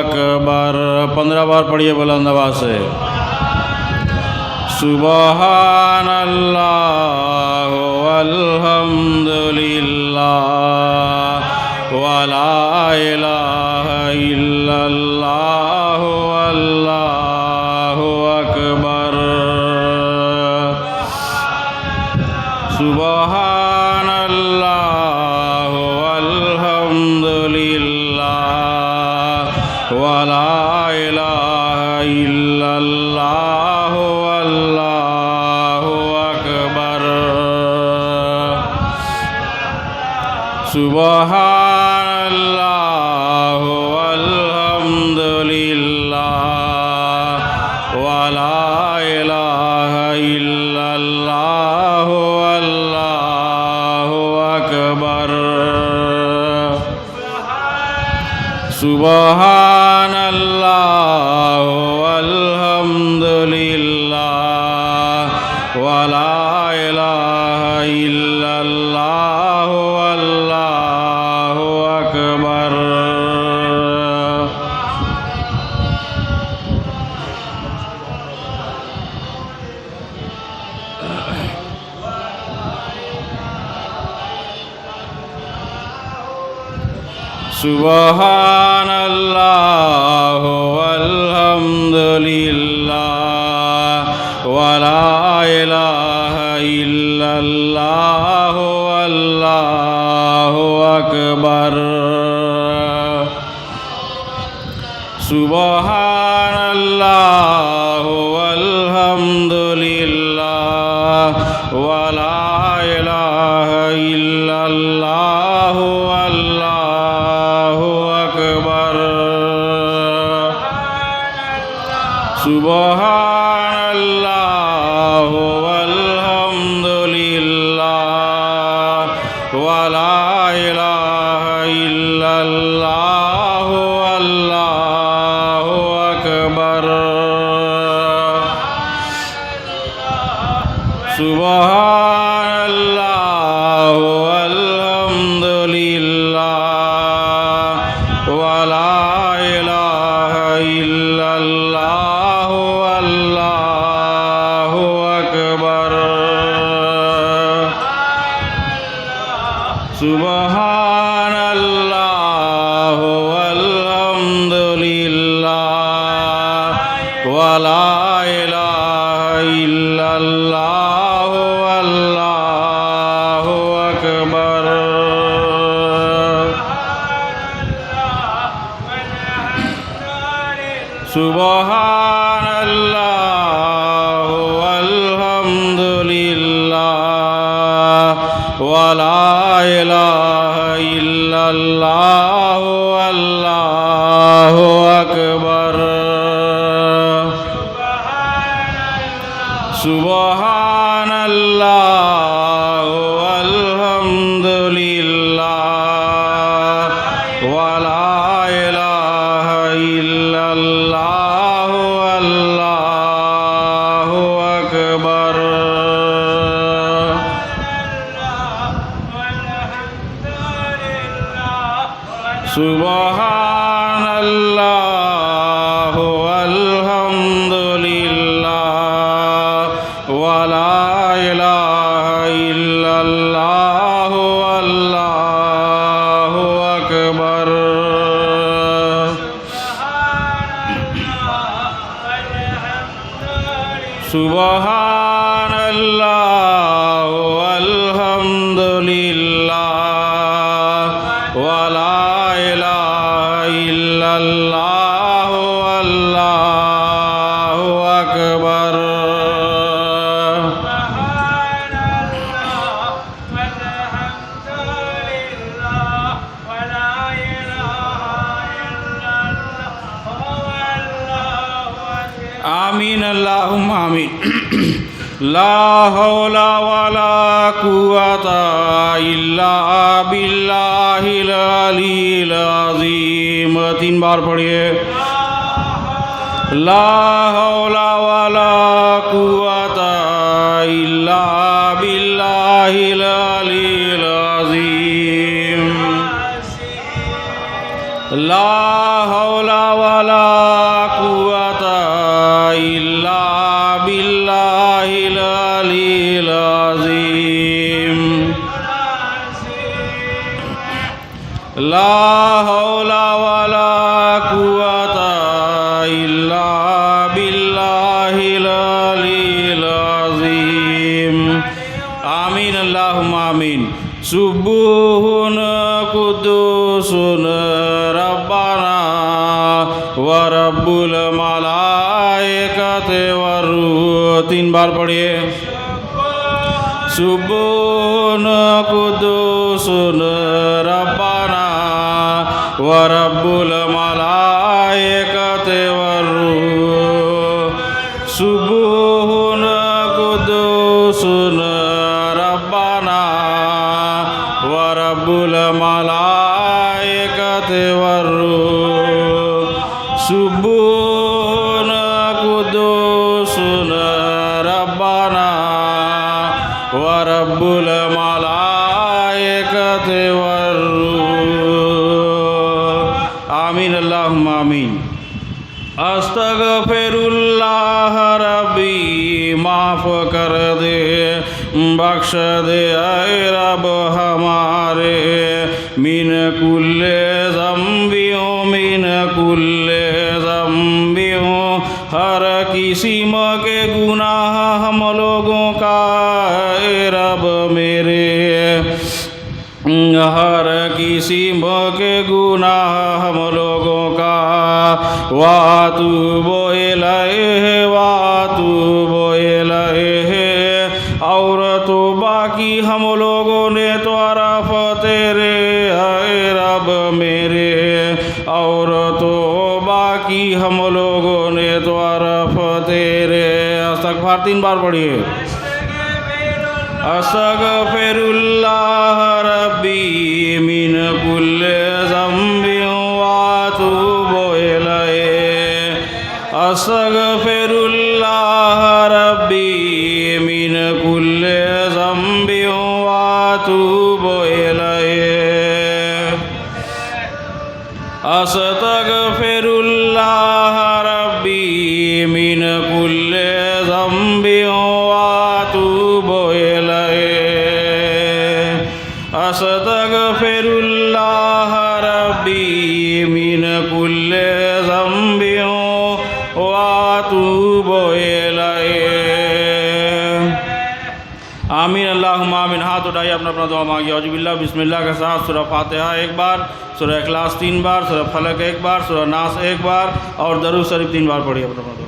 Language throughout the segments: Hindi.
अकबर 15 बार पढ़िए बुलंद आवाज से सुबहान अल्लाह वल्हम्दुलिल्लाह वला इलाहा इल्लल्लाह वल्लाहु अकबर सुबहान अल्लाह वल्हम्दुलिल्लाह वला इलाहा इल्लल्लाह वल्लाहु अकबर सुबहानल्लाह वल्हम्दुलिल्लाह वला इलाहा इल्लल्लाह वल्लाहु अकबर सुबहानल्लाह वल्हम्दुलिल्लाह वला इलाहा इल्लल्लाह वल्लाहु अकबर सुबहानल्लाह वल्हम्दुलिल्लाह वला इलाहा इल्लल्लाह वल्लाहु अकबर सुबहानल्लाह वल्हम्दुलिल्लाह वला इलाहा इल्लल्लाह वल्लाहु अकबर सुबहानल्लाह वल्हम्दुलिल्लाह वला इलाहा इल्लल्लाह वल्लाहु अकबर सुबहानल्लाह वल्हम्दुलिल्लाह वला इलाहा इल्लल्लाह वल्लाहु अकबर सुबहानल्लाह वल्हम्दुलिल्लाह वला इलाहा इल्लल्लाह वल्लाहु अकबर सुबहानल्लाह वल्हम्दुलिल्लाह वला इलाहा इल्लल्लाह वल्लाहु अकबर सुबहानल्लाह वल्हम्दुलिल्लाह वला इलाहा इल्लल्लाह वल्लाहु अकबर सुबहानल्लाह वल्हम्दुलिल्लाह वला इलाहा इल्लल्लाह वल्लाहु अकबर सुबहानल्लाह वल्हम्दुलिल्लाह वला इलाहा इल्लल्लाह वल्लाहु अकबर आमीन अल्लाह अल्लाहुम्मा आमीन। ला हौला वला कुव्वता इल्ला बिल्लाहिल अलील अज़ीम। 3 बार पढ़िए। ला हौला वला कुव्वता इल्ला बिल्लाहिल अलील अज़ीम। ला हौला वला कुव्वता इल्ला बिल्लाहिल अलील अज़ीम। ला हौला वला कुव्वता इल्ला बिल्लाहिल अलील अज़ीम। आमीन अल्लाहुम्मा आमीन। सुब्बुहुन कुद्दूसुन रब्बाना व रब्बुल मलाइकति वर्रूह। 3 बार पढ़िए। सुब्बुहुन कुद्दूसुन रब्बाना व रब्बुल मलाइकति वर्रूह। सुब्बुहुन कुद्दूसुन रब्बाना व रब्बुल मलाइकति वर्रूह। सुब्बुहुन कुद्दूसुन रब्बाना व रब्बुल मलाइकति वर्रूह। आमीन अल्लाहुम्मा आमीन। अस्तगफिरुल्लाह रब्बी माफ़ कर दे बख्श दे ऐ रब हमारे मिन कुल्ले ज़म्बियों मिन कुल्ले ज़म्बियों हर किस्म के गुनाह हम लोगों का ऐ रब मेरे हर किस्म के गुनाह हम लोगों का वातूबो इलैहि वातूबो इलैहि। और तो बाकी हम लोगों ने तो अरफ तेरे है रब मेरे और तो बाकी हम लोगों ने तो अरफ तेरे। इस्तग़फ़ार 3 बार पढ़िए। अस्तग़फिरुल्लाह रब्बी मिन कुल्ले ज़म्बिन वातूबु इलैहि। अस्तग़फिरुल्लाह रब्बी मिन कुल्ले ज़म्बिन वातूबु इलैहि। अस्तग़फिरुल्लाह रब्बी मिन कुल्ले ज़म्बिन वातूबु इलैहि। अस्तग़फिरुल्लाह रब्बी मिन कुल्ले ज़म्बिन वातूबु इलैहि। आमीन अल्लाहुम्मा आमीन। हाथ उठाइए, अपना अपना दुआ मांगिए। औज़ुबिल्लाह बिस्मिल्लाह के साथ सूरह फातिहा 1 बार, सूरह इखलास 3 बार, सूरह फलक 1 बार, सूरह नास 1 बार और दरूद शरीफ 3 बार पढ़िए अपना अपना दुआ।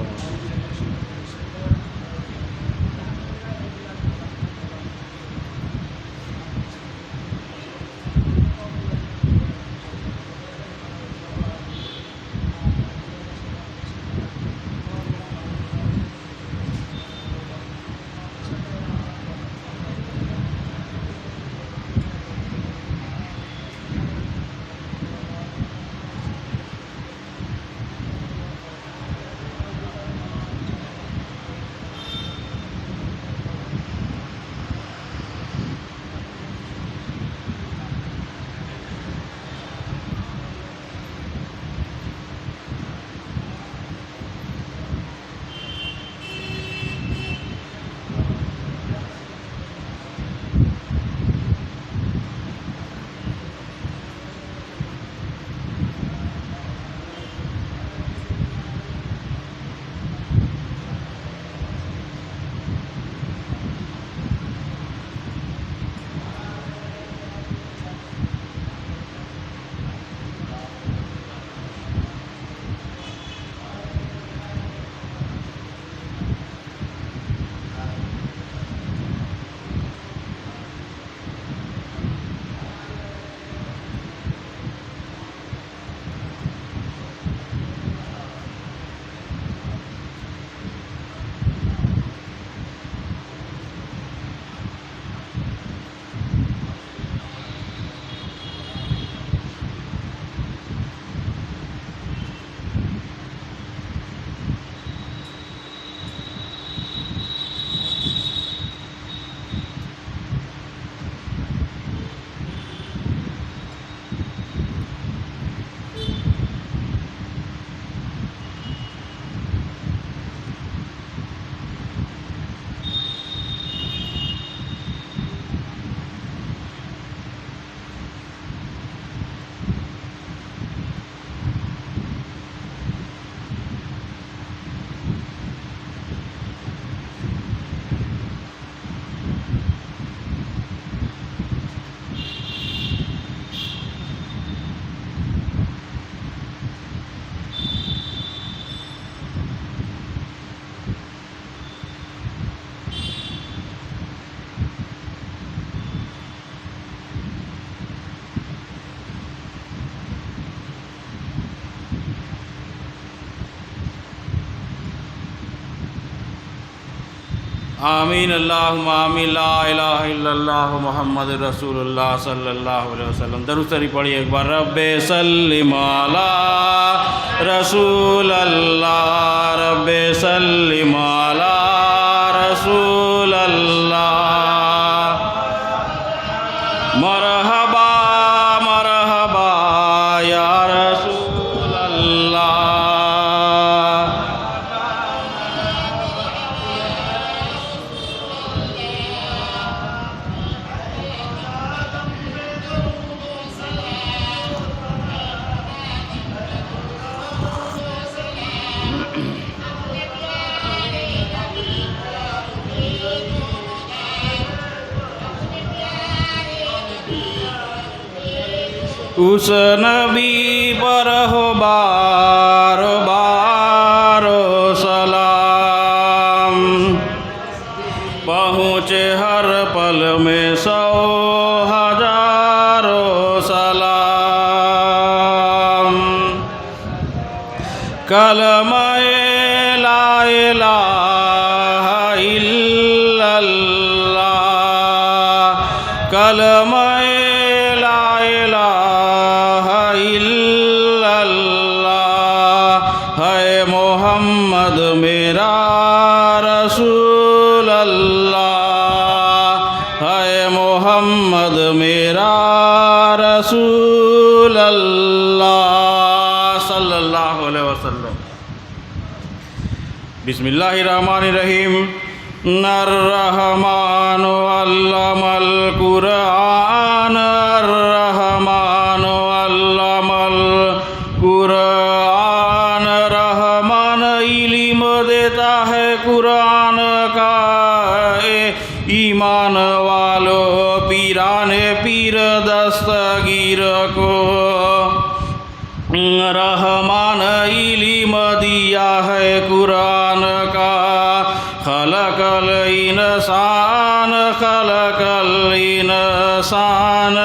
आमीन अल्लाहुम्मा आमीन। ला इलाहा इल्लल्लाह मुहम्मद रसूलुल्लाह सल्लल्लाहु अलैहि वसल्लम। दरूद शरीफ पढ़िए एक बार। रब्बे सल्लिम अला रसूलल्लाह, रब्बे सल्लिम अला रसूलल्लाह। मरहबा मरहबा या रसूलल्लाह। उस नबी पर हो बार बार सलाम, पहुँचे हर पल में 100,000 सलाम। कलमे ला इलाहा इल्लल्लाह, कलमे ला इलाहा इल्लल्लाह है मोहम्मद मेरा रसूल अल्लाह, है मोहम्मद मेरा रसूल अल्लाह सल्लल्लाहु अलैहि वसल्लम। बिस्मिल्लाहिर्रहमानिर्रहीम। अर्रहमान अल्लमल कुरआन, अर्रहमान अल्लमल कुरआन। रहमान इल्म देता है कुरान का, ईमान वालों पीराने पीर दस्तगीर को। रहमान इल्म दिया है कुरान का, खलकल इंसान, खलकल इंसान।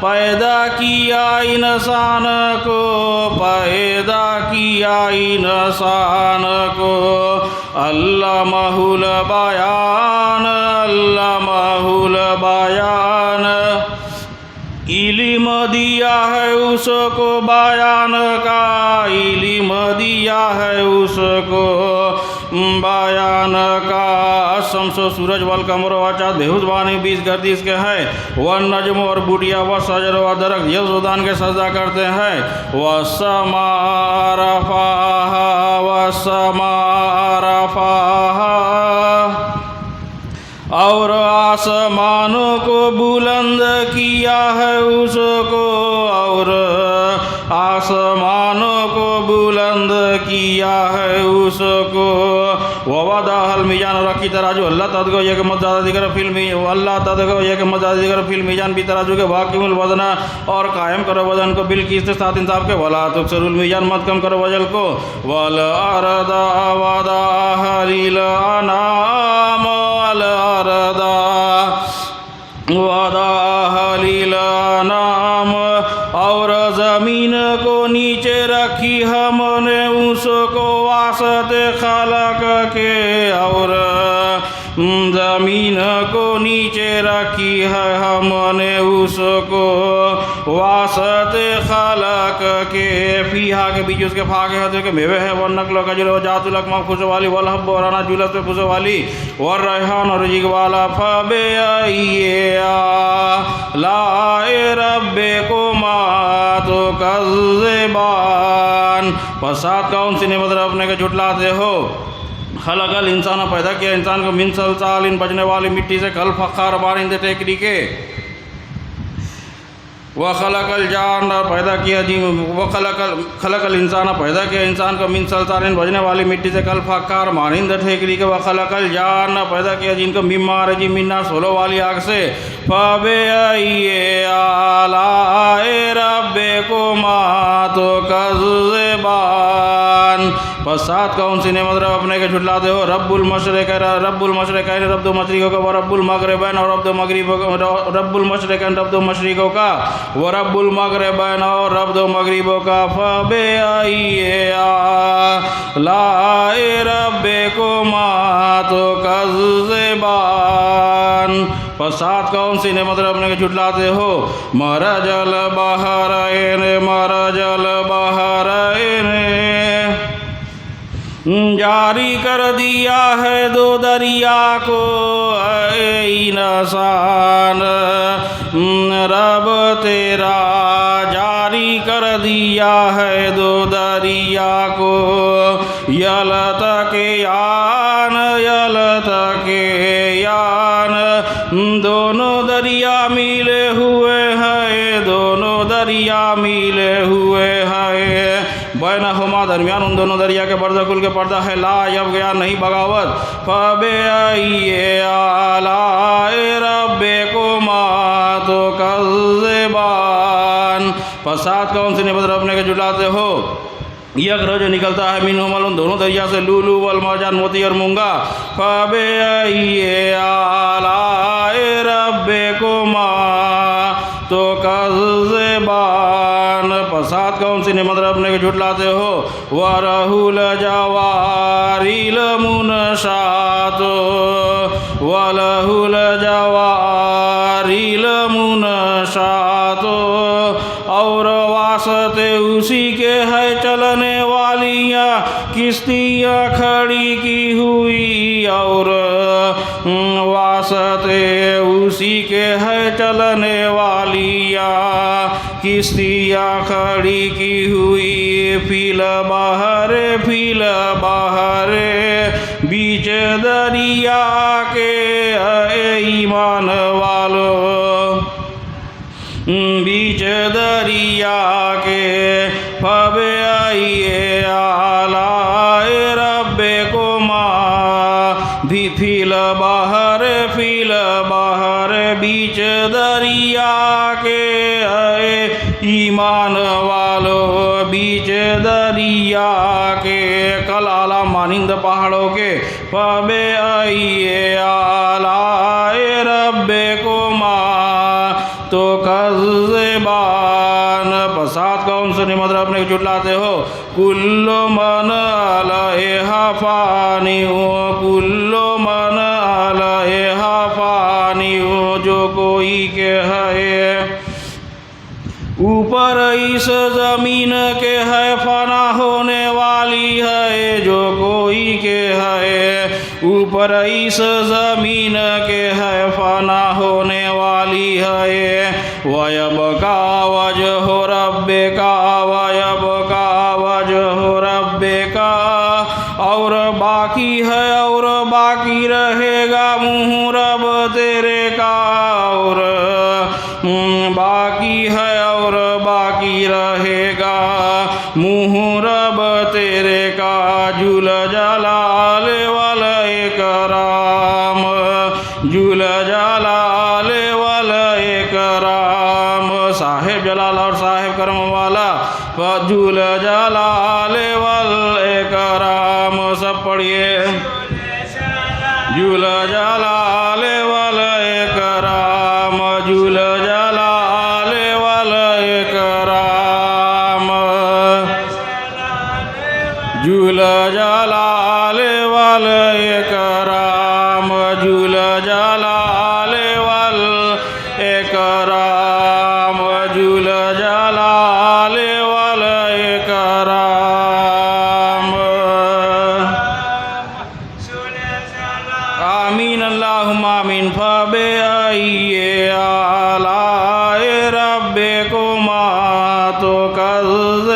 पैदा किया इंसान को, पैदा किया इंसान को। अल्लामाहुल बयान, अल्लामाहुल बयान। इल्म दिया है उसको बयान का, इल्म दिया है उसको बयान का। शम्सो सूरज वल कमर व चाँद बेहुजबानी 20 गर्दिश के है। वह नजम और बुढ़िया व सजर व दरख्त यज़ुदान के सजदा करते हैं। व समा रफ़ाहा, व समा रफ़ाहा। और आसमानों को बुलंद किया है उसको, और आसमानों को बुलंद किया है उसको। ववादाहल मीजान, रखी तराजू अल्लाह तदगो ये के मत दिगर फिल्मी, अल्लाह तदगो ये के मत दिगर फिल्म मीजान भी तराजू के वाकिमुल वजना। और कायम करो वजन को बिल किस्त साथ इंसाफ के। वला तुक्सरुल मीजान, मत कम करो वजन को। वल अरदा वदाहलिल अनाम, वल अरदा वदाहलिल अनाम। और ज़मीन को नीचे रखी हमने उसको वास्ते खलक के, और ज़मीन को नीचे रखी है हमने उसको वास्ते खलक के। फीहा के बीच उसके फाके होते के मेवे है। वर नकलो का जुलो जातुलक माँ खुश वाली, वल हब्ब और अना जुलस पे खुश वाली। वर रैहान और रिजिक वाला। फबे लाए रब्बे को मातो कज़्ज़बान। पसात कौन सी नेमत अपने के झुटलाते हो। खलकल इंसान, पैदा किया इंसान को मिन सलसालिन, बजने वाली मिट्टी से। कल फ़ख्खार बारिंदे टेकरी के। वह खलकल जान, पैदा किया जी। वह खलकल इंसान, पैदा किया इंसान को मिन सलसालिन, बजने वाली मिट्टी से। कल फ़ख्खार मारिंद ठेकरी के। वह खलकल जान, पैदा किया जिनको मिम्मार जी मिन्ना, सोलो वाली आग से। फबे आलाए रब्बे को मातो कज़्ज़बान। पश्चात कौन सी नेमत रब अपने के झुटलाते हो। रब्बुल मशरिकैन रब दो मशरिकों का, व रब्बुल मगरिबैन और रब दो मगरिबों का, रब्बुल मशरिकैन रब दो मशरिकों का, व रब्बुल मगरिबैन और रब दो मगरिबों का। फबिअय्यि आलाइ रब्बिकुमा तुकज़्ज़िबान। पश्चात कौन सी नेमत रब अपने के झुटलाते हो। मरजल बहरैन जारी कर दिया है दो दरिया को इंसान रब तेरा, जारी कर दिया है दो दरिया को। यलतक़ियान दोनों दरिया मिले हुए हैं, दोनों दरिया मिले हुए हैं। बैनहुमा दरमियान उन दोनों दरिया के बरज़कुल के पर्दा है। ला यब गया नहीं बगावत। फबिअय्यि आलाइ रब्बिकुमा तुकज़्ज़िबान। पश्चात कौन सी नेमत रब अपने के झुटलाते हो। यखरज निकलता है मिनहुमा उन दोनों दरिया से लूलू वल मरजान मोती और मूंगा। फबिअय्यि आलाइ रब्बिकुमा तुकज़्ज़िबान। पश्चात कौन सी नेमत रब अपने के झुटलाते हो। वरहुल जवारिल मुनशात वलहुल जवारिल मुनशात और वास्ते उसी के है चलने वालियाँ किश्तियाँ खड़ी की हुई, और वास्ते उसी के है चलने वालियाँ किश्तियाँ खड़ी की हुई। फिल बहरे बीच दरिया के ईमान वालों, बीच दरिया के। फबिअय्यि आलाइ रब्बिकुमा फिल बहर बीच दरिया के ईमान वालों, बीच दरिया के। कल आला मानिंद पहाड़ों के। फबिअय्यि आलाइ रब्बिकुमा तुकज़्ज़िबान। पश्चात कौन से नेमत रब अपने झुटलाते हो। कुल्लु मन अलैहा फानी कुल्लु मन अलैहा फानी, जो कोई के है ऊपर इस ज़मीन के है फना होने वाली है, जो कोई के है ऊपर इस ज़मीन के है फना होने वाली है। वयबका वजहु रब्बिका वयबका वजहु रब्बिका, और बाकी है और बाकी रहेगा मुँह रब तेरे का, और बाकी है और बाकी रहेगा मुँह रब तेरे का। जुल जलाल वल इकराम, जुल जलाल वल इकराम, साहिब जलाल और साहिब करम वाला। जुल जलाल वल इकराम, सब पढ़िए। जुल जलाल वल इकराम, जुल जलाल वल इकराम, जुल जलाल वल इकराम, जुल जलाल वल इकराम, जुल जलाल वल इकराम। आमीन अल्लाहुम्मा आमीन। फबिअय्यि आलाइ रब्बिकुमा तुकज़्ज़िबान।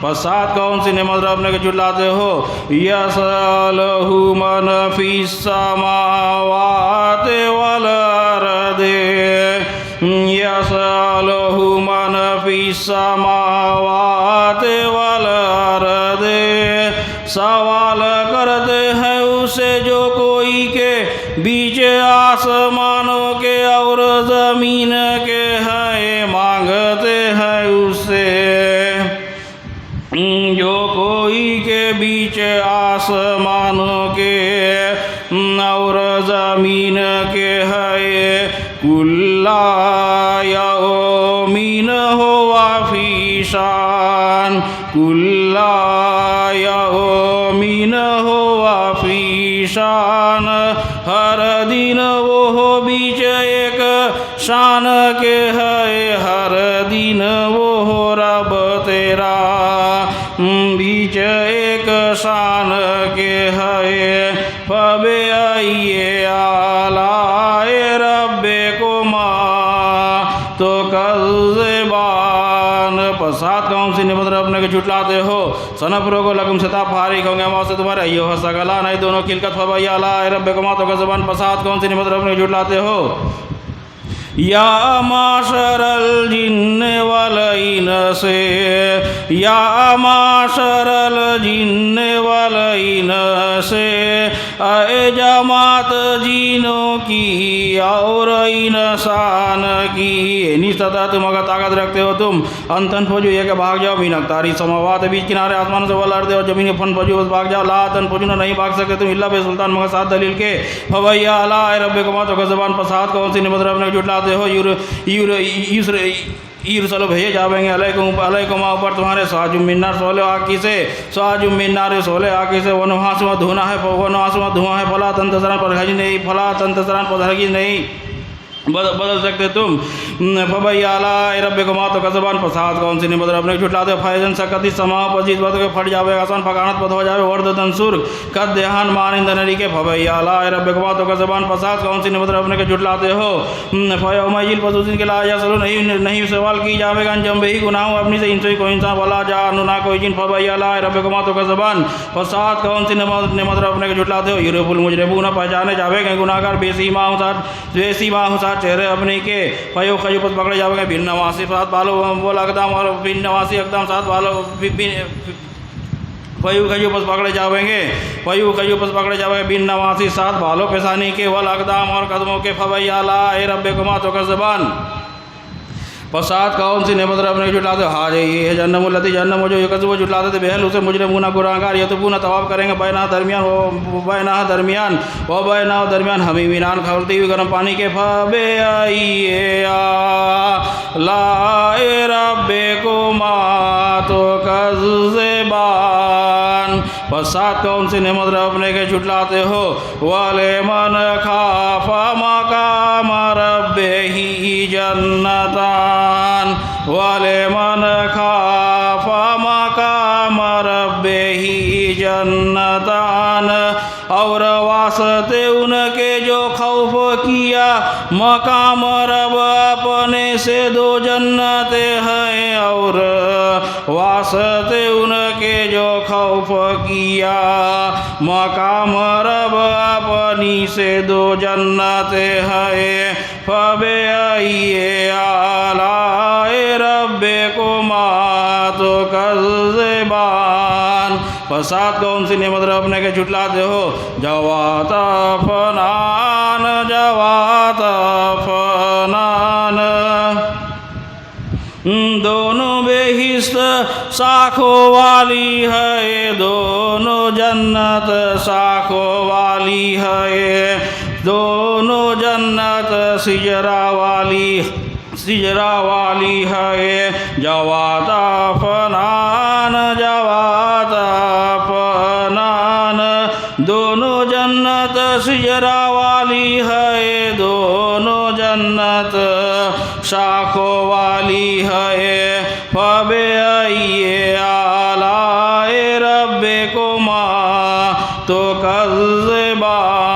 पश्चात कौन सी नेमत रब अपने के झुटलाते हो। यसअलहु मन फिस समावाति वल अर्दि, यसअलहु मन फिस समावाति वल अर्दि, सवाल करते हैं उसे जो कोई के बीच आसमानों के और ज़मीन के हैं, मांगते हैं उससे और ज़मीन के है कुल्ला यौमीन हुआ फी शान कुल्ला यौमीन हुआ फी शान हर दिन वो बीच एक शान के है हर दिन वो रब तेरा बीच एक शान के है फबे आइए आलाए रब्बे को माँ तो कज़्ज़बान पसात कौन सी निमत अपने के झुटलाते हो सनपरो को लकुम सता फारी होंगे वहाँ से तुम्हारे यो हो सगला नहीं दोनों किलकत फबे आलाए रब्बे को माँ तो कज़्ज़बान पसात कौन सी निमत अपने के झुटलाते हो या माशरल जिन्न वल इंस से या माशरल जिन्न वल इंस से ए जमात जीनों की और इंसान की नहीं सदा तुम अगर ताकत रखते हो तुम अंतन फौजू ये के भाग जाओ मीनक तारी समावात बीच किनारे आसमान से वल अर्दे और जमीन फन फौजू बस भाग जाओ लातन फौजू नहीं भाग सकते तुम इल्ला बे सुल्तान मगर साथ दलील के फवैया अला रब्बे को मातो का ज़बान पसाद कौन सी निमत रब ने जुटला हो ईर चलो भैया जावेंगे अलैकुम ऊपर तुम्हारे साजुम मिन्नार सोले आकी से साजुम मिन्नार सोले आकी से वन वहाँ से धुना है वन वहाँ से धुआं है फला तंतसरान पर हजी नहीं फला तंतसरान पर हगी नहीं बदल सकते तुम फबैया अला रब्बे को मातो का ज़बान पसाद कौन सी निमत अपने छुटलाते फैजन सकती समा पजीज बद के फट जावे आसान फकानत पद हो जावे वर्द तंसुर कद देहान मान इंद नरी के फबैया अला रब्बे को मातो का ज़बान पसाद कौन सी निमत अपने के छुटलाते हो फयौमइल पसुसिन के लाया चलो नहीं सवाल की जावेगा जम भी गुनाह अपनी से इनसे कोई इंसान वाला जा ना कोई जिन फबैया अला रब्बे को मातो का ज़बान पसाद कौन सी निमत अपने के छुटलाते हो यूरफुल मुजरिमून पहचाने जावेगा गुनाहगार बेसीमा चेहरे अपने के पयो खजू पस पकड़े जाओगे बिन नवासी साथ बालो बोल अकदाम और बिन नवासी अकदाम साथ बालो पयू खजू पस पकड़े जाएंगे पयू खजू पस पकड़े जाओगे बिन नवासी साथ बालो पेशानी के वल अकदाम और कदमों के फबैया अला रब्बे को मातो का ज़बान पसाद कौन सी नेमत रब ने जुटलाते हाज ये है जन्नम लती जन्नम जो कसब जुटलाते थे बहल उसे मुजरे मुना गुनाहगार ये तो पुनः तवाब करेंगे बैना दरमियान वो बैना दरमियान हमी मीनान खवलती हुई गर्म पानी के फबे आइए लाए रब्बे को मातो कज़्ज़बान पसाद कौन सी नेमत रब ने के जुटलाते हो वाले मन खाफा मकाम रब्बे ही जन्नतान वाले मन खाफा मकाम रब्बे ही जन्नतान और वास्ते उनके जो खौफ किया मकाम रब अपने से दो जन्नते हैं और वास्ते उनके जो खौफ किया मकाम रब अपनी से दो जन्नते हैं फबे आइए आलाए रब्बे को मातो कज़्ज़बान पसाद कौन सी नेमत अपने के झुटलाते हो जवाता फनान दोनों बेहिस्त शाखों वाली है दोनों जन्नत शाखों वाली है दोनों जन्नत सिजरा वाली है जवाता फनान दोनों जन्नत सिजरा वाली है दोनों जन्नत शाखों वाली है फबे आइए आलाए रब्बे को माँ तो कज़्ज़बान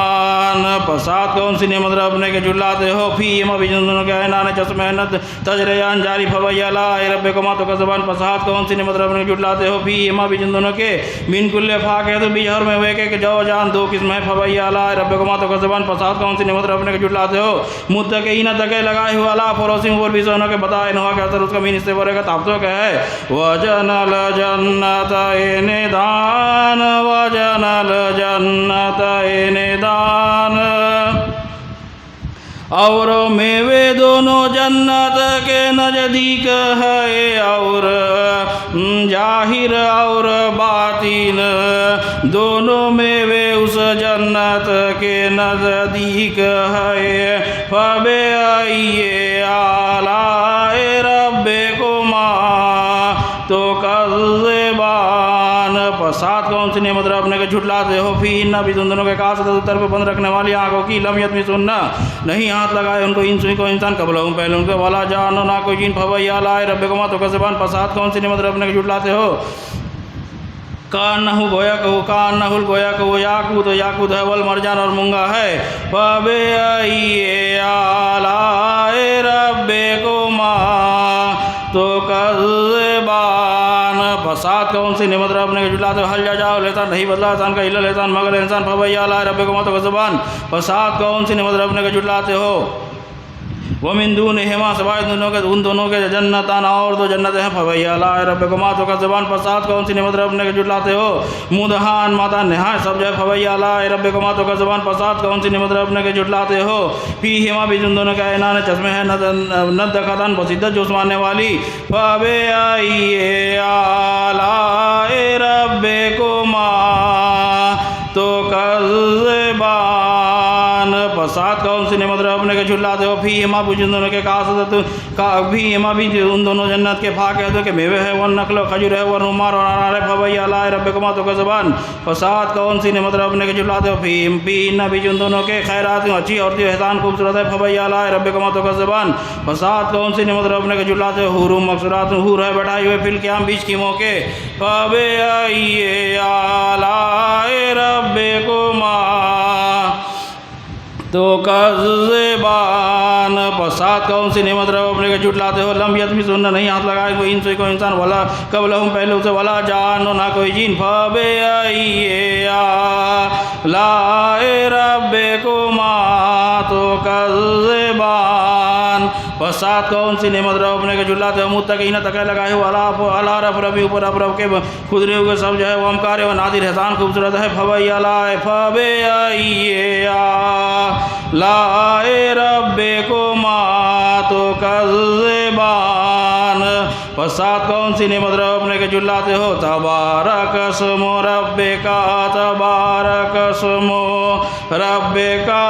पसाद कौन सी नेमत अपने के जुटलाते हो फीम अभिजन के नान चश्मेनत तजरेयान जारी फबैया अला रब्बे को मातो का ज़बान पसाद कौन सी नेमत अपने के जुटलाते हो फीम अभिजन दोनों के बिन कुल्ले फाके तो बिजहर में वे के जो जान दो किस्म है फबैया अला रब्बे को मातो का ज़बान पसाद कौन सी नेमत अपने के जुटलाते हो मुत्तके ही न तके लगाए हुआ अला फरोसिम और भी सोनों के बताए नवा के असर उसका मीन इससे बोलेगा ताफ्तो का है वजनल जन्नत निदान वजनल जन्नत निदान और मेवे दोनों जन्नत के नज़दीक है और जाहिर और बातिन दोनों मेवे उस जन्नत के नज़दीक है फबे आइए आलाए रब्बिकुमा तो कज़्ज़बान सात कौन सी नेमत अपने के झुटलाते हो फी न भी तुम दोनों के काश उत्तर पे बंद रखने वाली आंखों की लमियत में सुनना नहीं हाथ लगाए उनको इन सुई को इंसान कबल हूँ पहले उनके वाला जानो ना कोई जिन फवैया लाए रब्बिकुमा तो कज़्ज़बान सात कौन सी नेमत अपने के झुटलाते हो कान्नहु गोया कहो कान्नहुल गोया कहो याकूत याकूत है वल मरजान और मूंगा है फबे आइए आलाए रब्बिकुमा तो कज़्ज़बान सात कौन सी नेमत अपने के जुटलाते हल जा जाओ लेसान नहीं बदला इंसान का इल्ला लेसान मगर इंसान फबैया आलाए रब्बिकुमा तो कज़्ज़बान सात कौन सी नेमत अपने के जुटलाते हो वो मिंदून हेमा सवाए उन दोनों के जन्नतान और दो जन्नतें हैं फवैया लाए रब्बिकुमा तो कज़्ज़बान सात कौन सी नेमत अपने के जुटलाते हो मुदहान माता नहाय सब जय फवैया लाए रब्बिकुमा तो कज़्ज़बान सात कौन सी नेमत अपने के जुटलाते हो फी हेमा भी उन दोनों के ऐनान चश्मे हैं न दखातान बसिद्दत जो मानने वाली फबे आइए आलाए रब्बिकुमा तो कज़्ज़बान सात कौन सी नेमत अपने के झुटलाते हो फी हेमा भी उन दोनों के भी हेमा भी उन दोनों जन्नत के फाके हैं के मेवे है वन नखल खजूर है वन उमार और अनार है फवैया लाए रब्बिकुमा तो कज़्ज़बान सात कौन सी नेमत अपने के झुटलाते हो फी न भी उन दोनों के खैरात अच्छी औरती एहसान खूबसूरत है फवैया लाए रब्बिकुमा तो कज़्ज़बान सात कौन सी नेमत अपने के झुटलाते हो हुरूम मकसूरात हूर है बैठाई हुए फिल क़याम बीच की मौके फबे आइए आलाए रब्बिकुमा तो कज़्ज़बान सात कौन सी नेमत अपने के झुटलाते हो लम्बियत भी सुनना नहीं हाथ लगाए कोई इन को इंसान वाला कबल हूँ पहले उसे वाला जानो ना कोई जिन फबे आइए लाए रब्बिकुमा तो कज़्ज़बान सात कौन सी नेमत अपने के झुटलाते हो मुत्तकीन तके लगाए हो अला रफ रबी ऊपर अफरफ के खुदरे हुए सब जो है वो अमकार व नादिर एहसान खूबसूरत है फवैया लाए फबे आइए लाए रब्बिकुमा तो कज़्ज़बान सात कौन सी नेमत अपने के झुटलाते हो तबारक अस्मु रब्बिका तबारक अस्मु रब्बिका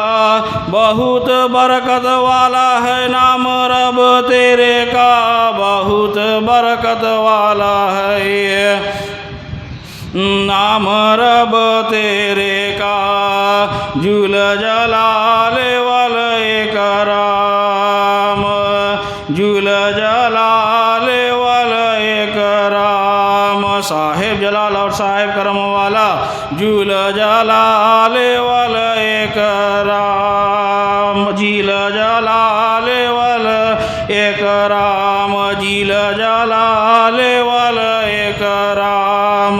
बहुत बरकत वाला है नाम रब तेरे का बहुत बरकत वाला है नाम रब तेरे का जुल जलाल वल इकराम जुल जलाल वल इकराम साहिब जलाल और साहिब करम वाला जुल जलाल वल इकराम जिल जलाल वल इकराम जिल जलाल वल इकराम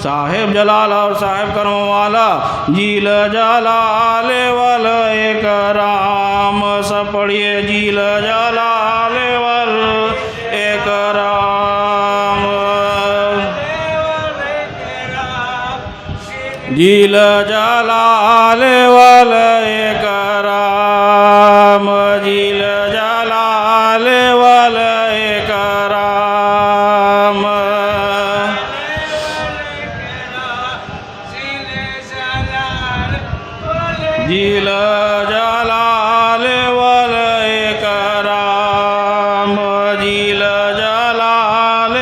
साहिब जलाल और साहिब करम वाला जिल जलाल वल इकराम सब पढ़िए जिल जलाल वल इकराम जिल जलाल वल इकराम जिल जलाल वल इकराम जिल जलाल वल इकराम जिल जलाल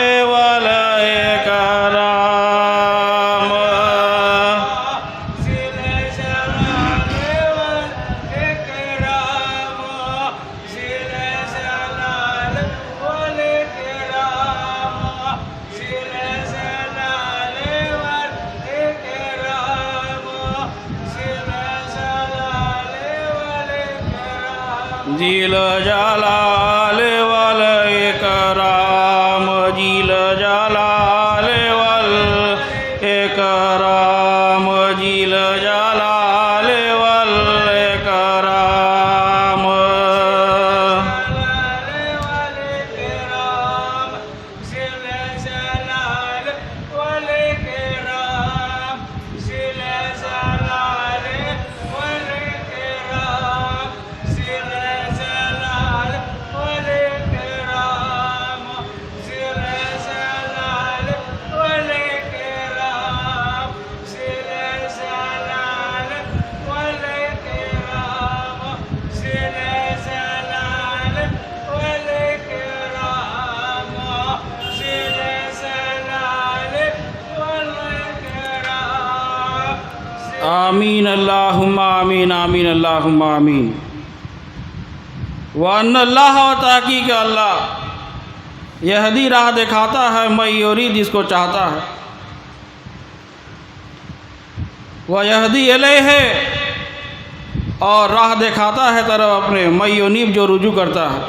वल इकराम जिल जलाल वल इकराम जिल जलाल वल इकराम जिल जलाल वल इकराम आमीन अल्लाहुम्मा आमीन आमीन अल्लाहुम्मा आमीन। व अन्नल्लाह व तहकीक अल्लाह यहदी राह दिखाता है मैं युरीद जिसको चाहता है, वह यहदी इलैहि और राह दिखाता है तरफ अपने मैं युनीब जो रुजू करता है।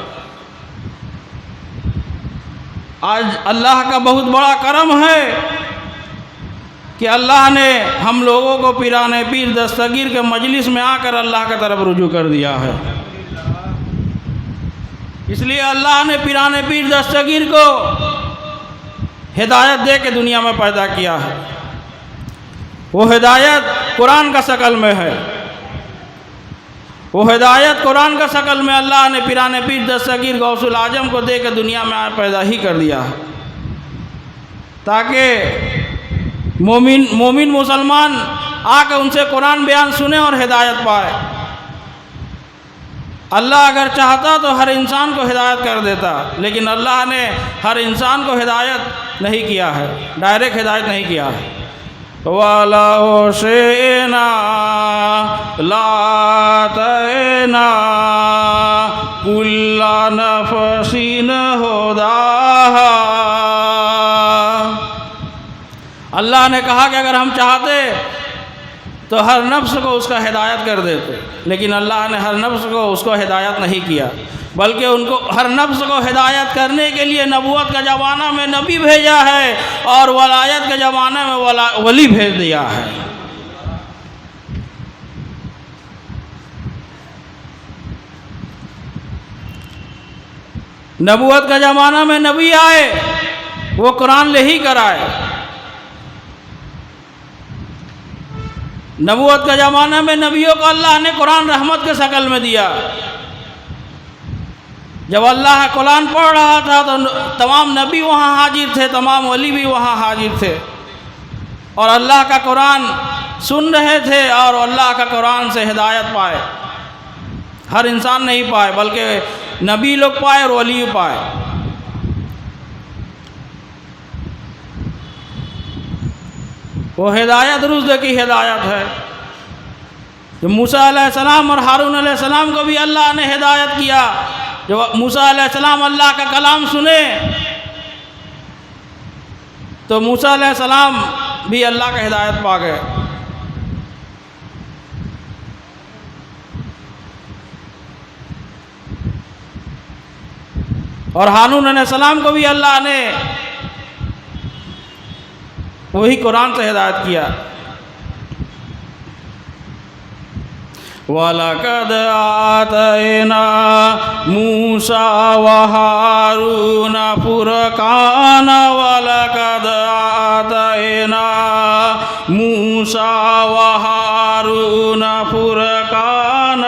आज अल्लाह का बहुत बड़ा करम है कि अल्लाह ने हम लोगों को पीराने पीर दस्तगीर के मजलिस में आकर अल्लाह की तरफ रुजू कर दिया है। इसलिए अल्लाह ने पीराने पीर दस्तगीर को हिदायत दे के दुनिया में पैदा किया है। वो हिदायत कुरान का शक्ल में है, वो हिदायत कुरान का शक्ल में अल्लाह ने पीराने पीर दस्तगीर गौसुल आजम को दे के दुनिया में पैदा ही कर दिया है, ताकि मोमिन मुसलमान आकर उनसे कुरान बयान सुने और हिदायत पाए। अल्लाह अगर चाहता तो हर इंसान को हिदायत कर देता, लेकिन अल्लाह ने हर इंसान को हिदायत नहीं किया है, डायरेक्ट हिदायत नहीं किया है। वला शेना लातना कुल्ला नफसिन हुदाहा। अल्लाह ने कहा कि अगर हम चाहते तो हर नफ्स को उसका हिदायत कर देते, लेकिन अल्लाह ने हर नफ्स को उसको हिदायत नहीं किया, बल्कि उनको हर नफ्स को हिदायत करने के लिए नबूवत के ज़माना में नबी भेजा है और वलायत के ज़माने में वली भेज दिया है। नबूवत के ज़माना में नबी आए, वो कुरान ले ही कर आए। नबूवत के ज़माने में नबियों को अल्लाह ने कुरान रहमत के शक्ल में दिया। जब अल्लाह कुरान पढ़ रहा था तो तमाम नबी वहाँ हाजिर थे, तमाम वली भी वहाँ हाजिर थे और अल्लाह का कुरान सुन रहे थे और अल्लाह का कुरान से हिदायत पाए। हर इंसान नहीं पाए, बल्कि नबी लोग पाए और वली पाए। वो हिदायत रुज़्क़ की हिदायत है। जो मूसा अलैहिस्सलाम और हारून अलैहिस्सलाम को भी अल्लाह ने हिदायत किया। जब मूसा अलैहिस्सलाम अल्लाह का कलाम सुने तो मूसा अलैहिस्सलाम भी अल्लाह का हिदायत पा गए। और हारून अलैहिस्सलाम को भी अल्लाह ने वही कुरान से हिदायत किया। वलक़द आतैना मूसा व हारून फुरक़ान वलक़द आतैना मूसा व हारून फुरक़ान।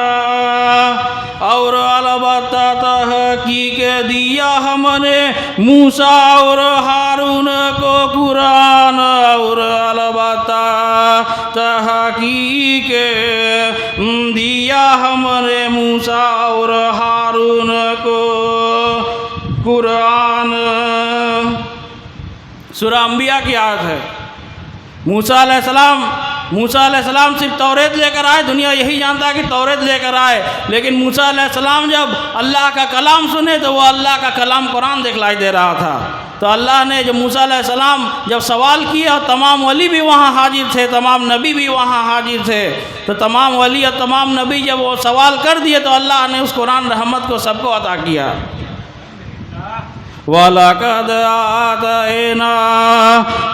और अलबत्ता तहकीक दिया हमने मूसा और हारून को कुरान, और अलबत्ता तहकीक दिया हमने मूसा और हारून को कुरान। सूरह अंबिया की आयत है। मूसा अलैहिस्सलाम सिर्फ तौरेत लेकर आए, दुनिया यही जानता है कि तौरेत लेकर आए, लेकिन मूसा अलैहिस्सलाम जब अल्लाह का कलाम सुने तो वो अल्लाह का कलाम कुरान दिखलाई दे रहा था। तो अल्लाह ने जब मूसा अलैहिस्सलाम जब सवाल किया और तमाम वली भी वहाँ हाजिर थे, तमाम नबी भी वहाँ हाजिर थे, तो तमाम वली और तमाम नबी जब वो सवाल कर दिए तो अल्लाह ने उस कुरान रहमत को सबको अता किया। वलक़द आतैना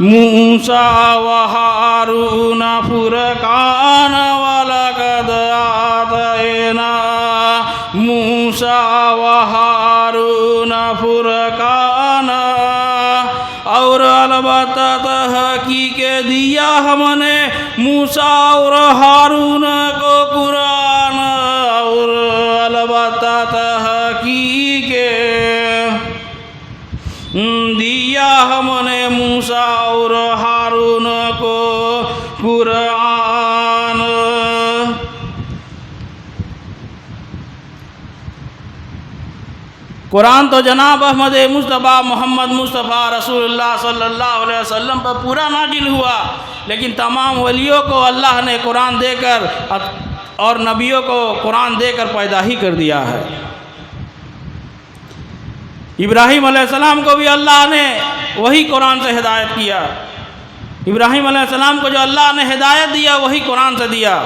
मूसा व हारून फुरक़ान वलक़द आतैना मूसा व हारून फुरक़ान। और अलबत्ता तहकीक दिया हमने मूसा और हारून को कुरान, और अलबत्ता तहकीक दिया हमने मूसा और हारून को कुरान। कुरान तो जनाब अहमद मुस्तफ़ा मोहम्मद मुस्तफ़ा रसूलुल्लाह सल्लल्लाहु अलैहि वसल्लम पर पूरा नाजिल हुआ, लेकिन तमाम वलियों को अल्लाह ने कुरान देकर और नबियों को कुरान देकर पैदा ही कर दिया है। इब्राहीम अलैहिस्सलाम को भी अल्लाह ने वही कुरान से हिदायत किया। इब्राहीम अलैहिस्सलाम को जो अल्लाह ने हिदायत दिया वही कुरान से दिया।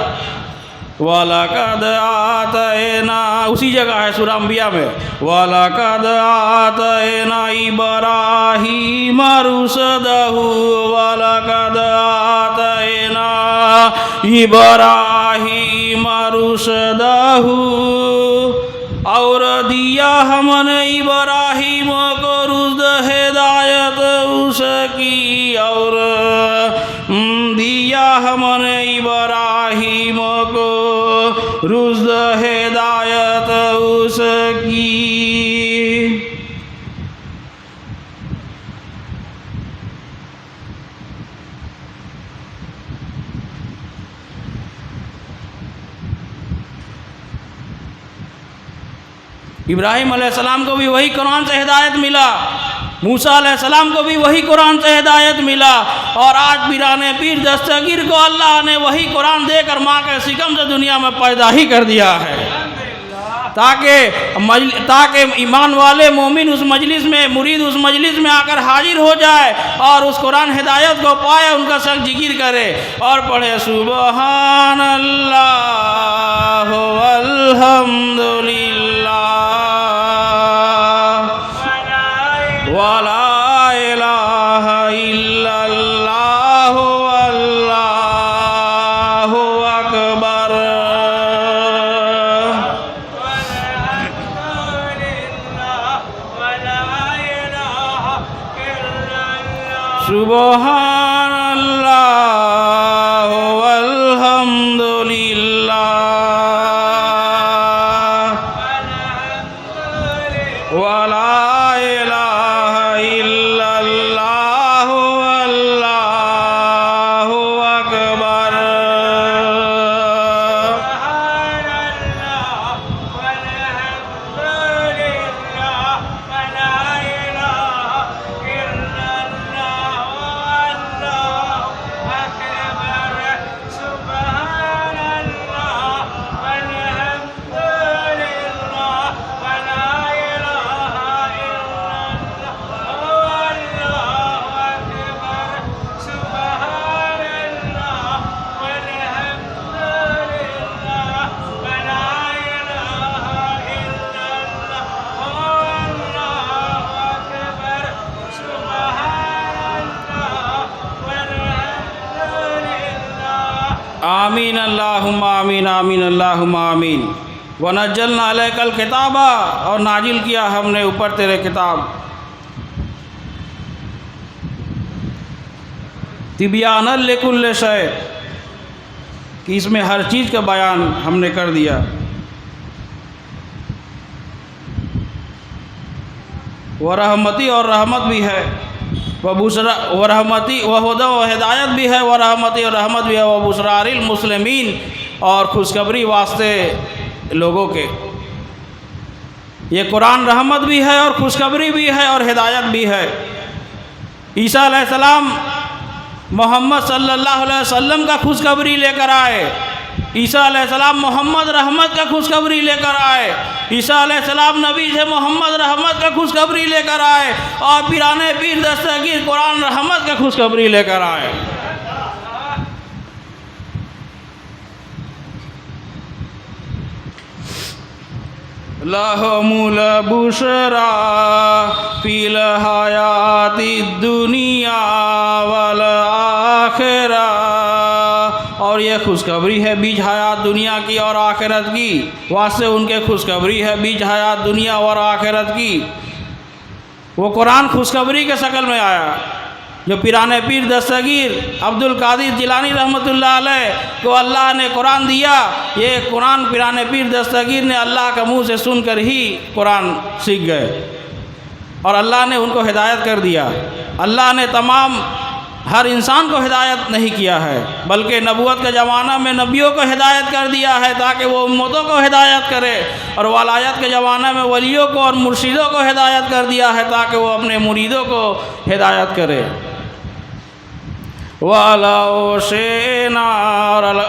वलक़द आतैना, उसी जगह है सूरह अंबिया में, वलक़द आतैना इब्राहीम रुशदहु, वलक़द आतैना इब्राहीम रुशदहु, और दिया हमने इब्राहीम को रुश्द हिदायत उसकी, और दिया हमने इब्राहीम को रुश्द हिदायत उसकी। इब्राहीम अलैहिस्सलाम को भी वही कुरान से हिदायत मिला, मूसा अलैहिस्सलाम को भी वही कुरान से हिदायत मिला, और आज पिराने पीर दस्तगीर को अल्लाह ने वही कुरान देकर माँ के सिकम से दुनिया में पैदा ही कर दिया है, ताकि ईमान वाले मोमिन उस मजलिस में, मुरीद उस मजलिस में आकर हाजिर हो जाए और उस कुरान हिदायत को पाए, उनका सख्त जिक्र करे और पढ़े सुबहान अल्लाह वल्हम्दुलिल्लाह वला इलाहा इल्लल्लाह वल्लाहु अकबर। सुबहान अल्लाह वल्हम्दुलिल्लाह वला इलाहा इल्लल्लाह वल्लाहु अकबर। आमीन अल्लाहुम्मा आमीन आमीन अल्लाहुम्मा आमीन। वनज्जलना अलैकल किताबा, और नाजिल किया हमने ऊपर तेरे किताब, तिबियानल लिकुल्ल शै, कि इसमें हर चीज़ का बयान हमने कर दिया। वह रहमती, और रहमत भी है, वह बुशरा, वह रहमती वह हुदा व हिदायत भी है, वह रहमती और रहमत भी है, वह बुशरारिल मुस्लिमीन, और खुशखबरी वास्ते लोगों के। ये कुरान रहमत भी है और खुशखबरी भी है और हिदायत भी है। ईसा अलैहिस्सलाम मोहम्मद सल्लल्लाहु अलैहि वसल्लम का खुशखबरी लेकर आए। ईसा अलैहिस्सलाम मोहम्मद रहमत का खुशखबरी लेकर आए। ईसा अलैहिस्सलाम नबी से मोहम्मद रहमत का खुशखबरी लेकर आए, और पिराने पीर दस्तगीर कुरान रहमत का खुशखबरी लेकर आए। लहुमुल बुशरा फिल हयाति दुनिया वल आखिरा, और ये खुशखबरी है बीज हयात दुनिया की और आखिरत की, वास्ते उनके खुशखबरी है बीज हयात दुनिया और आखिरत की। वो कुरान खुशखबरी के शक्ल में आया, जो पिराने पीर दस्तगीर अब्दुल कादिर जिलानी रहमतुल्लाह अलैह को अल्लाह ने कुरान दिया। ये कुरान पिराने पीर दस्तगीर ने अल्लाह का मुँह से सुनकर ही कुरान सीख गए, और अल्लाह ने उनको हिदायत कर दिया। अल्लाह ने तमाम हर इंसान को हिदायत नहीं किया है, बल्कि नबूवत के ज़माना में नबियों को हिदायत कर दिया है ताकि वो उम्मतों को हिदायत करे, और वलायत के ज़माना में वलियों को और मुर्शिदों को हिदायत कर दिया है ताकि वो अपने मुरीदों को हिदायत करे। वाला शेना,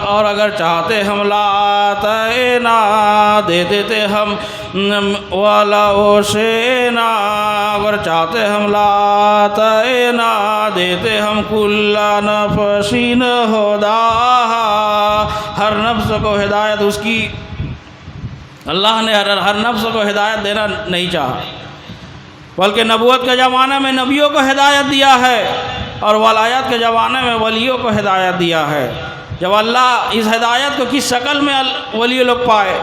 और अगर चाहते हम लाते ना दे देते हम, वाला शेना अगर चाहते हम लाते ना देते हम, कुल्ला नफसिन हुदाहा, हर नफ्स को हिदायत उसकी, अल्लाह ने हर नफ्स को हिदायत देना नहीं चाहा, बल्कि नबूवत के ज़माने में नबियों को हिदायत दिया है और वलायत के ज़माने में वलियों को हिदायत दिया है। जब अल्लाह इस हिदायत को किस शक्ल में वली लोग पाए,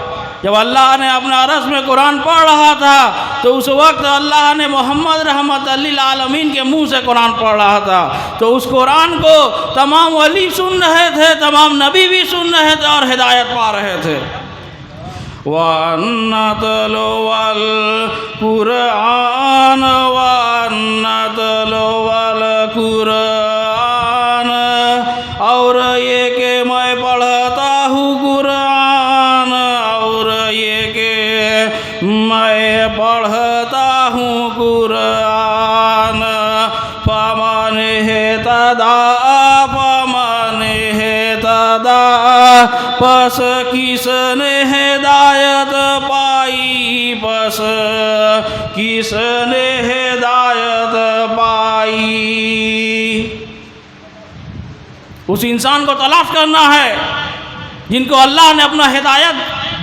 जब अल्लाह ने अपने अरस में कुरान पढ़ रहा था तो उस वक्त अल्लाह ने मोहम्मद रहमत लिल आलमीन के मुंह से कुरान पढ़ रहा था, तो उस कुरान को तमाम वली सुन रहे थे, तमाम नबी भी सुन रहे थे और हिदायत पा रहे थे। वन्नतलुवल कुरान वन्नतलुवल कुरान, और ये कि मैं पढ़ता हूँ कुरान, और ये कि मैं पढ़ता हूँ कुरान। फमन हेतदा फमन हेतदा, पस किसने हिदायत पाई, पस किसने हिदायत पाई। उस इंसान को तलाश करना है जिनको अल्लाह ने अपना हिदायत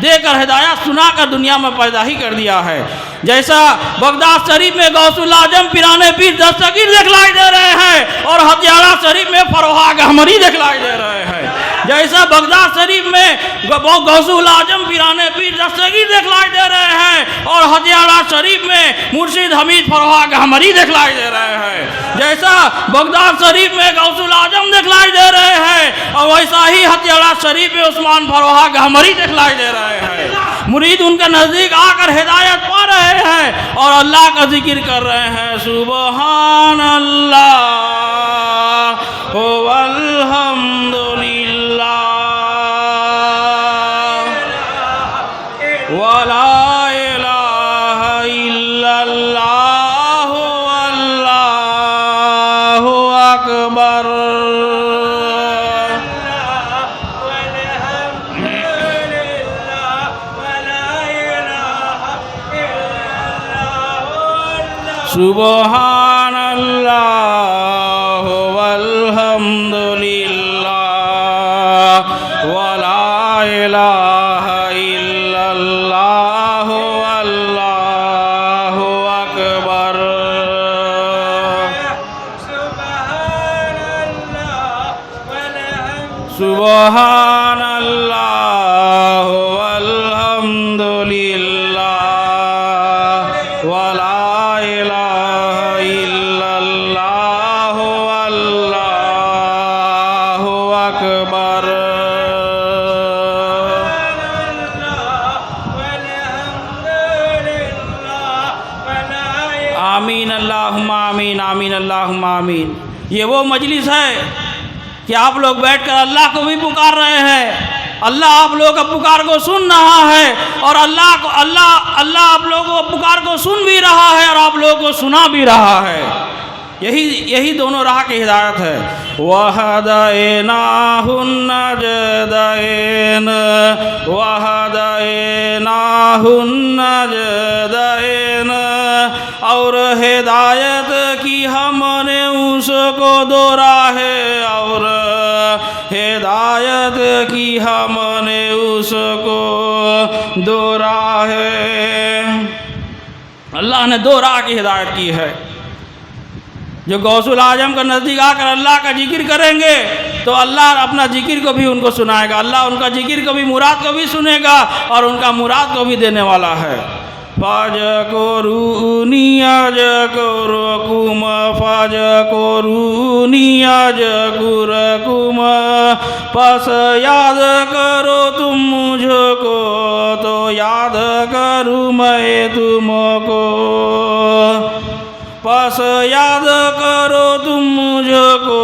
देकर, हिदायत सुनाकर दुनिया में पैदा ही कर दिया है। जैसा बगदाद शरीफ में गौसुल आजम पिराने पीर दस्तगीर दिखलाई दे रहे हैं और हथियारा शरीफ में फरोहा गहमरी दिखलाई दे रहे हैं, जैसा बगदाद शरीफ में गौसुल आजम पिराने पीर दस्तगीर दिखलाई दे रहे हैं और हथियारा शरीफ में मुर्शिद हमीद फरोहा गहमरी दिखलाई दे रहे हैं, जैसा बगदाद शरीफ में गौसुल आजम दिखलाई दे रहे हैं और वैसा ही हथियारा शरीफ में उस्मान फरोहा गहमरी दिखलाई दे रहे हैं। मुरीद उनके नज़दीक आकर हिदायत पा रहे हैं और अल्लाह का जिक्र कर रहे हैं। सुबहान अल्लाह वल्हम्दुलिल्लाह वला इलाहा इल्लल्लाह वल्लाहु अकबर। सुबहान अल्लाह वल्हम्दुलिल्लाह वला इलाहा इल्लल्लाह वल्लाहु अकबर। सुबहान अल्लाह वल्हम्दुलिल्लाह वला आमीन अल्लाहुम्मा आमीन आमीन अल्लाहुम्मा आमीन। ये वो मजलिस है कि आप लोग बैठकर अल्लाह को भी पुकार रहे हैं, अल्लाह आप लोगों का पुकार को सुन रहा है और अल्लाह आप लोगों को पुकार को सुन भी रहा है और आप लोगों को सुना भी रहा है। यही दोनों राह की हिदायत है। वहदैनाहुन नजदैन वहदैनाहुन नजदैन, और हिदायत की हमने उसको दो राहें, और हिदायत की हमने उसको दो राहें। अल्लाह ने दो राह की हिदायत की है। जो गौसुल आजम का नज़दीक आकर अल्लाह का जिक्र करेंगे तो अल्लाह अपना जिक्र को भी उनको सुनाएगा, अल्लाह उनका जिक्र को भी, मुराद को भी सुनेगा और उनका मुराद को भी देने वाला है। फाजकुरूनी अज़कुरुकुम फाजकुरूनी अज़कुरुकुम, बस याद करो तुम मुझको तो याद करूँ मैं तुमको, बस याद करो तुम मुझको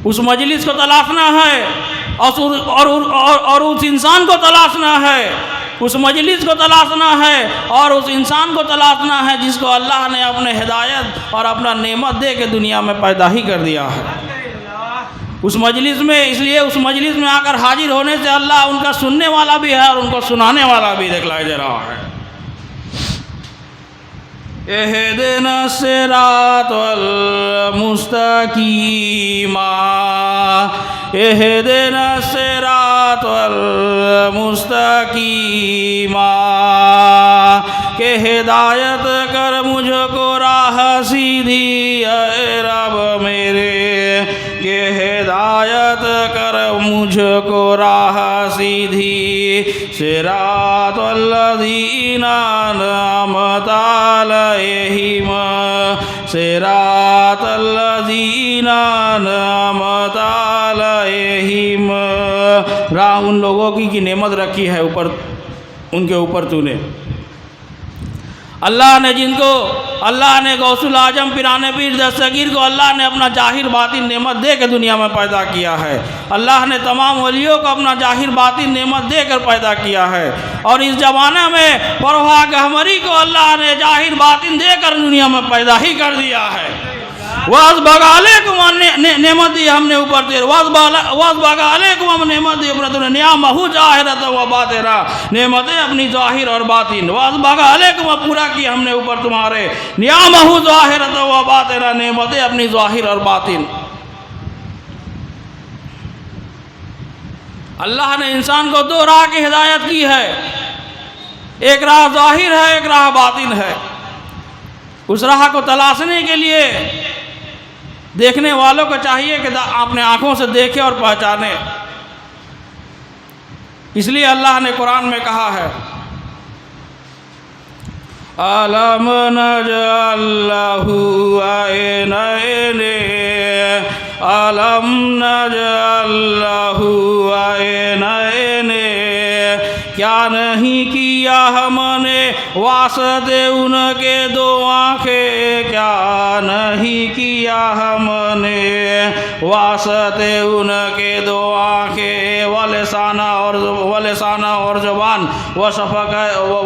उस मजलिस को तलाशना है और उस इंसान को तलाशना है, उस मजलिस को तलाशना है और उस इंसान को तलाशना है जिसको अल्लाह ने अपने हिदायत और अपना नेमत दे के दुनिया में पैदा ही कर दिया है। उस मजलिस में, इसलिए उस मजलिस में आकर हाजिर होने से अल्लाह उनका सुनने वाला भी है और उनको सुनाने वाला भी दिखलाई दे रहा है। एहदिना सिरातल मुस्तकीमा, एहदिना सिरातल मुस्तकीमा, के हिदायत कर मुझको राह सीधी ऐ रब मेरे, के हिदायत कर मुझको राह सीधी, सिरातल लज़ीना अनअमता अलैहिम, सिरातल लज़ीना अनअमता अलैहिम। राह उन लोगों की नेमत रखी है ऊपर, उनके ऊपर तूने। अल्लाह ने जिनको, अल्लाह ने गौसुल आजम पिराने पीर दस्तगीर को अल्लाह ने अपना जाहिर बातिन नेमत दे के दुनिया में पैदा किया है। अल्लाह ने तमाम वलियों को अपना जाहिर बातिन नेमत देकर पैदा किया है। और इस ज़माने में परवाह गहमरी को अल्लाह ने जाहिर बातिन देकर दुनिया में पैदा ही कर दिया है। वाज बगाले को नेमत दी हमने ऊपर तेरे, वाज बगाले को हम नेमत दी ऊपर तूने, नियामहु जाहिरत व बातिना, नेमतें अपनी जाहिर और बातिन, वाज बगाले को पूरा किया हमने ऊपर तुम्हारे, नियामहु जाहिरत व बातिना, नेमतें अपनी जाहिर और बातिन। अल्लाह ने इंसान को दो राह की हिदायत की है, एक राह जाहिर है, एक राह बातिन है। उस राह को तलाशने के लिए देखने वालों को चाहिए कि अपने आँखों से देखे और पहचाने। इसलिए अल्लाह ने कुरान में कहा है, अलम नजअल लहू ऐनैन, अलम नजअल लहू ऐनैन, क्या नहीं किया हमने वास्ते उनके दो आँखें, क्या नहीं किया हमने वास्ते उनके दो आँखें, वलिसाना और ज़ुबान,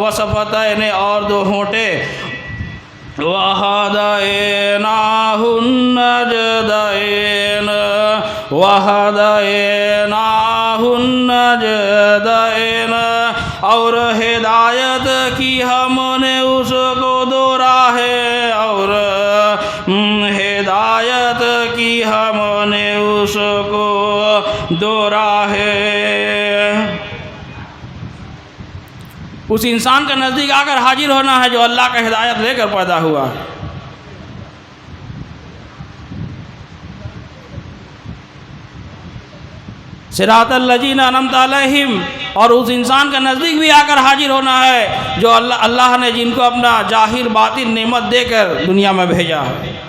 वशफ़तैन और दो होंठे, वहदैनाहुन नजदैन, वहदैनाहुन नजदैन, और हिदायत की हमने उसको दो राहें, और हिदायत की हमने उसको दो राहें। उस इंसान के नज़दीक आकर हाजिर होना है जो अल्लाह का हिदायत लेकर पैदा हुआ है। सिरातल लज़ीना अनअमता अलैहिम, और उस इंसान के नज़दीक भी आकर हाजिर होना है जो अल्लाह ने जिनको अपना जाहिर बातिन नेमत देकर दुनिया में भेजा है।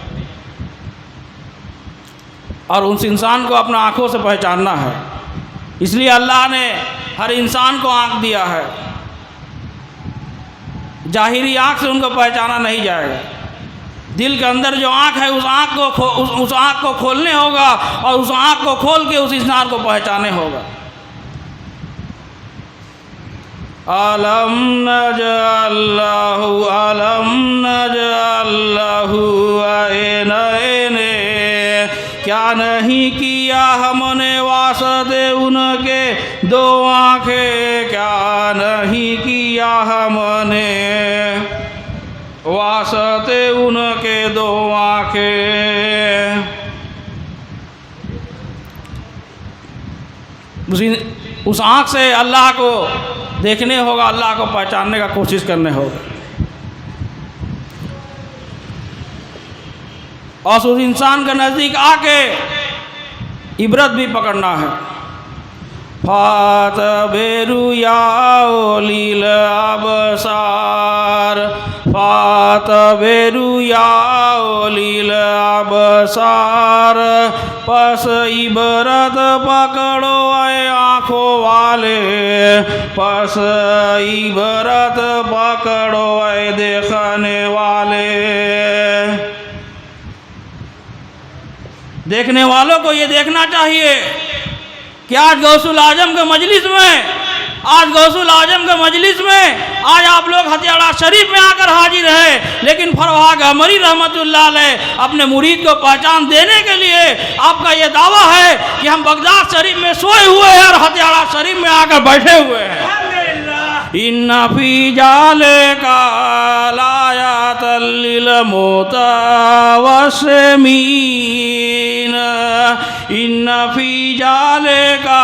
और उस इंसान को अपना आँखों से पहचानना है। इसलिए अल्लाह ने हर इंसान को आँख दिया है, जाहिरी आँख से उनको पहचाना नहीं जाएगा। दिल के अंदर जो आँख है उस आँख को खोलने होगा और उस आँख को खोल के उस इंसान को पहचाने होगा। अलम नजअल लहू ऐनैन, क्या नहीं किया हमने वास्ते उनके दो आँखें, क्या नहीं किया हमने वास्ते उनके दो आँखें। उस आँख से अल्लाह को देखने होगा, अल्लाह को पहचानने का कोशिश करने होगा। और उस इंसान के नज़दीक आके इबरत भी पकड़ना है। फातबिरु या उलिल अबसार, फातबिरु या उलिल अबसार, पस इबरत पकड़ो ऐ आँखों वाले, पस इबरत पकड़ो ऐ देखने वाले। देखने वालों को ये देखना चाहिए कि आज गौसुल आजम के मजलिस में, आज आप लोग हथियाड़ा शरीफ में आकर हाजिर है, लेकिन फरवाग अमरी रहमतुल्लाह अलैह अपने मुरीद को पहचान देने के लिए आपका ये दावा है कि हम बगदाद शरीफ में सोए हुए हैं और हथियाड़ा शरीफ में आकर बैठे हुए हैं। इन्ना फी जालिका लायातल लिल मुतवस्सिमीन, इन्ना फी जालिका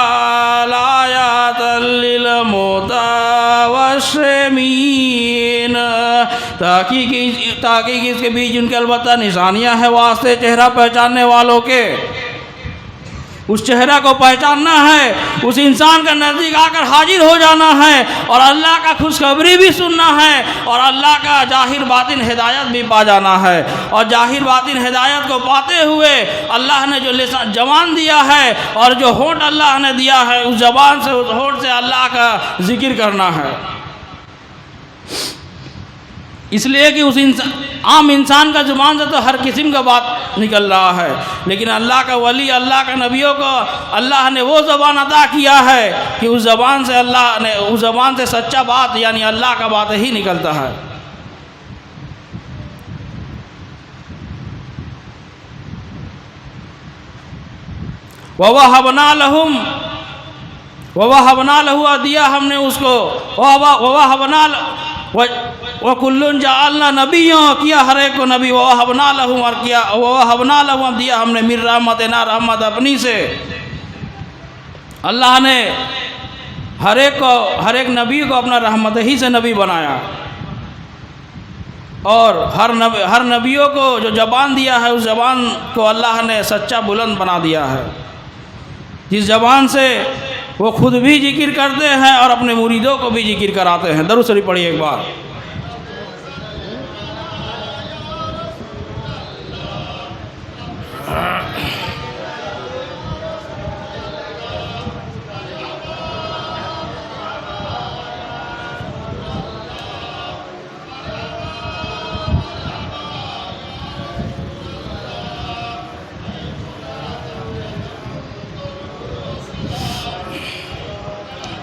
लायातल लिल मुतवस्सिमीन, ताकि इसके बीच उनके अलबत्ता निशानियां हैं वास्ते चेहरा पहचानने वालों के। उस चेहरा को पहचानना है, उस इंसान का नज़दीक आकर हाजिर हो जाना है और अल्लाह का खुशखबरी भी सुनना है और अल्लाह का जाहिर बातिन हिदायत भी पा जाना है। और जाहिर बातिन हिदायत को पाते हुए अल्लाह ने जो लिसान ज़बान दिया है और जो होंठ अल्लाह ने दिया है, उस ज़बान से, उस होंठ से अल्लाह का जिक्र करना है। इसलिए कि उस आम इंसान का ज़ुबान से तो हर किस्म का बात निकल रहा है, लेकिन अल्लाह का वली, अल्लाह का नबियों को अल्लाह ने वो ज़बान अता किया है कि उस ज़बान से अल्लाह ने, उस ज़बान से सच्चा बात यानी अल्लाह का बात ही निकलता है। ववहबना लहू दिया हमने उसको, ववहबना व कुल्लुन जालना नबियों किया हर एक को नबी, ववहबना लहू और किया ववहबना लहू दिया हमने मिर रहमतना रहमत अपनी से। अल्लाह ने हर एक नबी को अपना रहमत ही से नबी बनाया और हर नबियों को जो ज़बान दिया है उस ज़बान को अल्लाह ने सच्चा बुलंद बना दिया है, जिस ज़बान से वो खुद भी जिक्र करते हैं और अपने मुरीदों को भी जिक्र कराते हैं। दरूद शरीफ पढ़िए एक बार।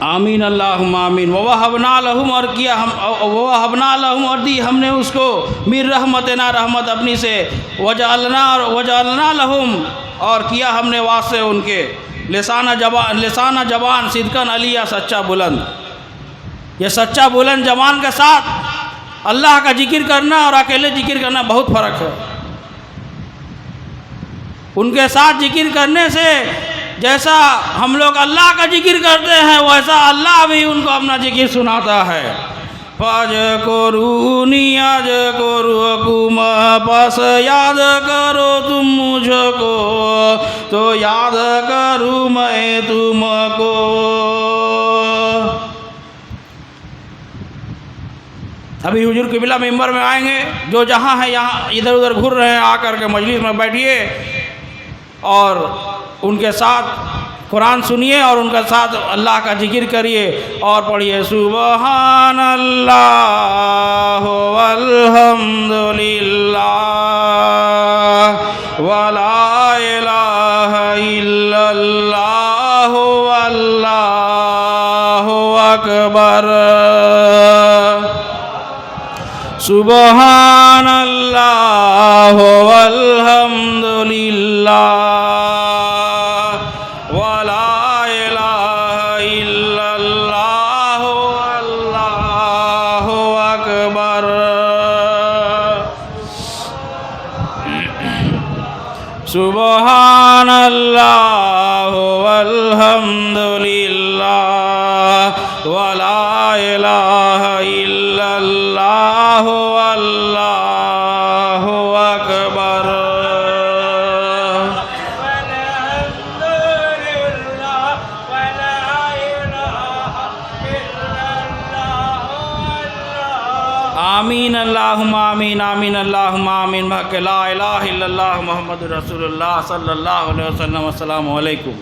आमीन अल्लाहुम्मा आमीन। ववहबना लहुम और किया हम, ववहबना लहुम और दी हमने उसको मिर रहमतना रहमत अपनी से, वजअलना लहुम और किया हमने वास्ते उनके लिसाना जबान सिद्कन अलिया सच्चा बुलंद। ये सच्चा बुलंद जबान के साथ अल्लाह का जिक्र करना और अकेले जिक्र करना बहुत फ़र्क है। उनके साथ जिक्र करने से जैसा हम लोग अल्लाह का जिक्र करते हैं वैसा अल्लाह भी उनको अपना जिक्र सुनाता है। फज करूनी आज करूकुम, बस याद करो तुम मुझको तो याद करूँ मैं तुमको। अभी हुजूर किबला मेंबर में आएंगे, जो जहाँ है यहाँ इधर उधर घूर रहे हैं आकर के मजलिस में बैठिए और उनके साथ कुरान सुनिए और उनके साथ अल्लाह का जिक्र करिए और पढ़िए सुबहान अल्लाह वल्हम्दुलिल्लाह वला इलाहा इल्लल्लाह वल्लाहु अकबर। सुबहान अल्लाह वल्हम्दुलिल्लाह सुबहान अल्लाह वल्हम्दुलिल्लाह वला इलाहा इल्लल्लाह वल्लाहु अकबर। आमीन अल्लाहुम्मा आमीन आमीन अल्लाहुम्मा आमीन। ला इलाहा इल्लल्लाह मुहम्मदुर रसूलुल्लाह सल्लल्लाहु अलैहि वसल्लम। अस्सलामु अलैकुम।